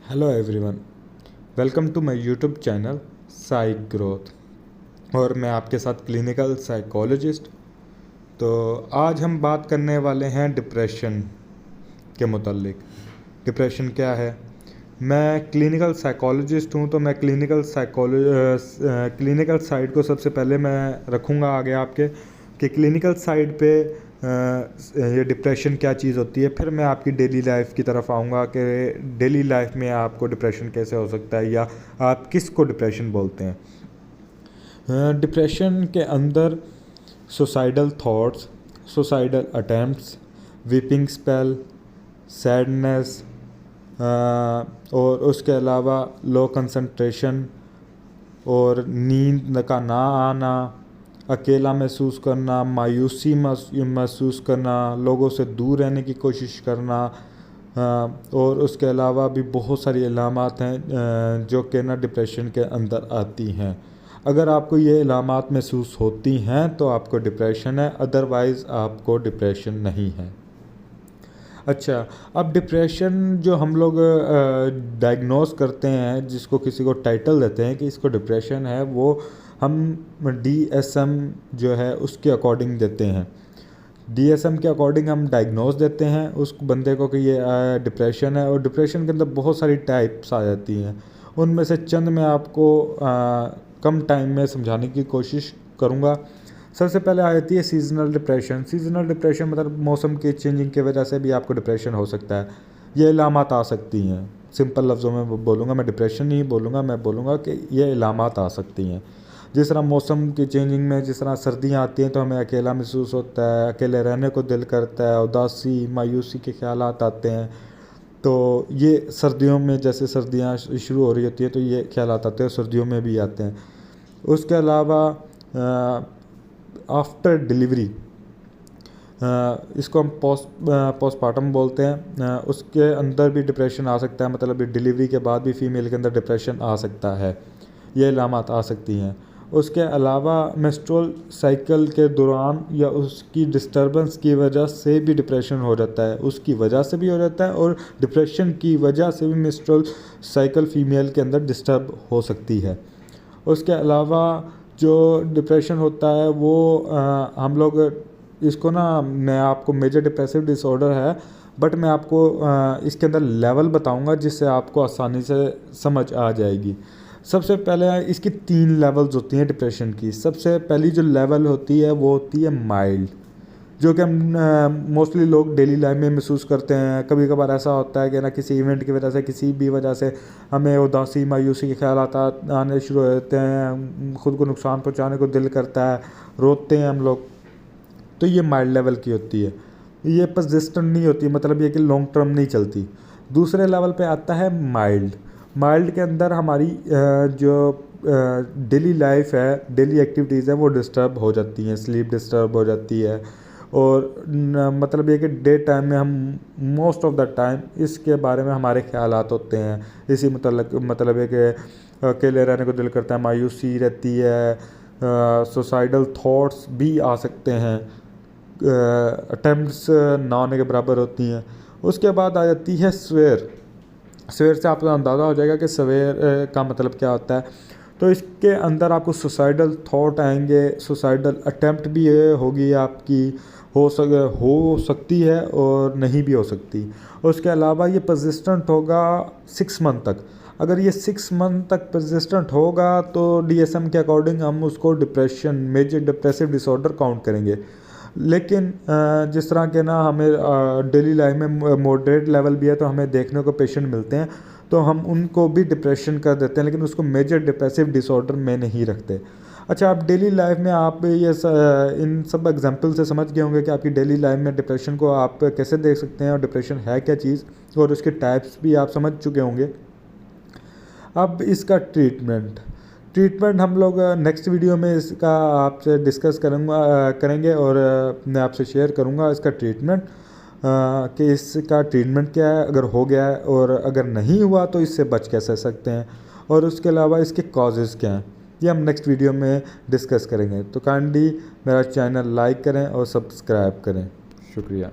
Hello everyone, welcome to my YouTube channel psych growth. और मैं आपके साथ क्लिनिकल साइकोलॉजिस्ट। तो आज हम बात करने वाले हैं डिप्रेशन के मुतालिक। डिप्रेशन क्या है? मैं क्लिनिकल साइकोलॉजिस्ट हूँ, तो मैं क्लिनिकल साइड को सबसे पहले मैं रखूँगा आगे आपके कि क्लिनिकल साइड पे ये डिप्रेशन क्या चीज़ होती है। फिर मैं आपकी डेली लाइफ की तरफ आऊँगा कि डेली लाइफ में आपको डिप्रेशन कैसे हो सकता है या आप किसको डिप्रेशन बोलते हैं। डिप्रेशन के अंदर suicidal thoughts, suicidal attempts, weeping spell, sadness और उसके अलावा लो कंसंट्रेशन और नींद का ना आना, अकेला महसूस करना, मायूसी महसूस करना, लोगों से दूर रहने की कोशिश करना और उसके अलावा भी बहुत सारी अलामात हैं जो कि ना डिप्रेशन के अंदर आती हैं। अगर आपको ये अलामात महसूस होती हैं तो आपको डिप्रेशन है, अदरवाइज़ आपको डिप्रेशन नहीं है। अच्छा, अब डिप्रेशन जो हम लोग डायग्नोस करते हैं, जिसको किसी को टाइटल देते हैं कि इसको डिप्रेशन है, वो हम DSM जो है उसके अकॉर्डिंग देते हैं। DSM के अकॉर्डिंग हम डायग्नोस देते हैं उस बंदे को कि ये डिप्रेशन है। और डिप्रेशन के अंदर बहुत सारी टाइप्स आ जाती हैं, उनमें से चंद मैं आपको कम टाइम में समझाने की कोशिश करूँगा। सबसे पहले आ जाती है सीजनल डिप्रेशन। सीजनल डिप्रेशन मतलब मौसम के चेंजिंग की वजह से भी आपको डिप्रेशन हो सकता है। ये इलामात आ सकती हैं। सिंपल लफ्ज़ों में बोलूँगा, मैं डिप्रेशन नहीं बोलूँगा, मैं बोलूँगा कि ये इलामात आ सकती हैं। जिस तरह मौसम की चेंजिंग में, जिस तरह सर्दियाँ आती हैं तो हमें अकेला महसूस होता है, अकेले रहने को दिल करता है, उदासी मायूसी के ख्यालात आते हैं। तो ये सर्दियों में, जैसे सर्दियाँ शुरू हो रही होती हैं तो ये ख्यालात आते हैं, सर्दियों में भी आते हैं। उसके अलावा आफ्टर डिलीवरी, इसको हम पोस्टपार्टम बोलते हैं, उसके अंदर भी डिप्रेशन आ सकता है। मतलब डिलीवरी के बाद भी फीमेल के अंदर डिप्रेशन आ सकता है, ये अलामात आ सकती हैं। उसके अलावा मेंस्ट्रुअल साइकिल के दौरान या उसकी डिस्टर्बेंस की वजह से भी डिप्रेशन हो जाता है, उसकी वजह से भी हो जाता है और डिप्रेशन की वजह से भी मेंस्ट्रुअल साइकिल फीमेल के अंदर डिस्टर्ब हो सकती है। उसके अलावा जो डिप्रेशन होता है वो हम लोग इसको ना, मैं आपको मेजर डिप्रेसिव डिसऑर्डर है, बट मैं आपको इसके अंदर लेवल बताऊंगा जिससे आपको आसानी से समझ आ जाएगी। सबसे पहले इसकी 3 लेवल्स होती हैं डिप्रेशन की। सबसे पहली जो लेवल होती है वो होती है माइल्ड, जो कि हम मोस्टली लोग डेली लाइफ में महसूस करते हैं। कभी कभार ऐसा होता है कि ना किसी इवेंट की वजह से, किसी भी वजह से हमें उदासी मायूसी के ख्याल आने शुरू हो जाते हैं, ख़ुद को नुकसान पहुंचाने को दिल करता है, रोते हैं हम लोग। तो ये माइल्ड लेवल की होती है, ये परसिस्टेंट नहीं होती, मतलब ये कि लॉन्ग टर्म नहीं चलती। दूसरे लेवल पे आता है माइल्ड। माइल्ड के अंदर हमारी जो डेली लाइफ है, डेली एक्टिविटीज़ है, वो डिस्टर्ब हो जाती हैं, स्लीप डिस्टर्ब हो जाती है। और मतलब ये कि डे टाइम में हम मोस्ट ऑफ द टाइम इसके बारे में हमारे ख्यालात होते हैं, इसी मतलब है कि अकेले रहने को दिल करता है, मायूसी रहती है, सुसाइडल थॉट्स भी आ सकते हैं, अटेम्प्ट्स ना होने के बराबर होती हैं। उसके बाद आ जाती है सवेर। सवेर से आपको अंदाज़ा हो जाएगा कि सवेर का मतलब क्या होता है। तो इसके अंदर आपको सुसाइडल थॉट आएंगे, सुसाइडल अटेम्प्ट भी होगी आपकी, हो सकती है और नहीं भी हो सकती। उसके अलावा ये परसिस्टेंट होगा 6 मंथ तक। अगर ये 6 मंथ तक परसिस्टेंट होगा तो DSM के अकॉर्डिंग हम उसको depression, major depressive disorder count करेंगे। लेकिन जिस तरह के ना हमें डेली लाइफ में मॉडरेट लेवल भी है तो हमें देखने को पेशेंट मिलते हैं, तो हम उनको भी डिप्रेशन कर देते हैं, लेकिन उसको मेजर डिप्रेसिव डिसऑर्डर में नहीं रखते। अच्छा, आप डेली लाइफ में आप ये इन सब एग्जांपल से समझ गए होंगे कि आपकी डेली लाइफ में डिप्रेशन को आप कैसे देख सकते हैं और डिप्रेशन है क्या चीज़, और उसके टाइप्स भी आप समझ चुके होंगे। अब इसका ट्रीटमेंट हम लोग नेक्स्ट वीडियो में इसका आपसे डिस्कस करेंगे और मैं आपसे शेयर करूंगा इसका ट्रीटमेंट, कि इसका ट्रीटमेंट क्या है, अगर हो गया है, और अगर नहीं हुआ तो इससे बच कैसे सकते हैं, और उसके अलावा इसके कॉजेज़ क्या हैं, ये हम नेक्स्ट वीडियो में डिस्कस करेंगे। तो काइंडली मेरा चैनल लाइक करें और सब्सक्राइब करें। शुक्रिया।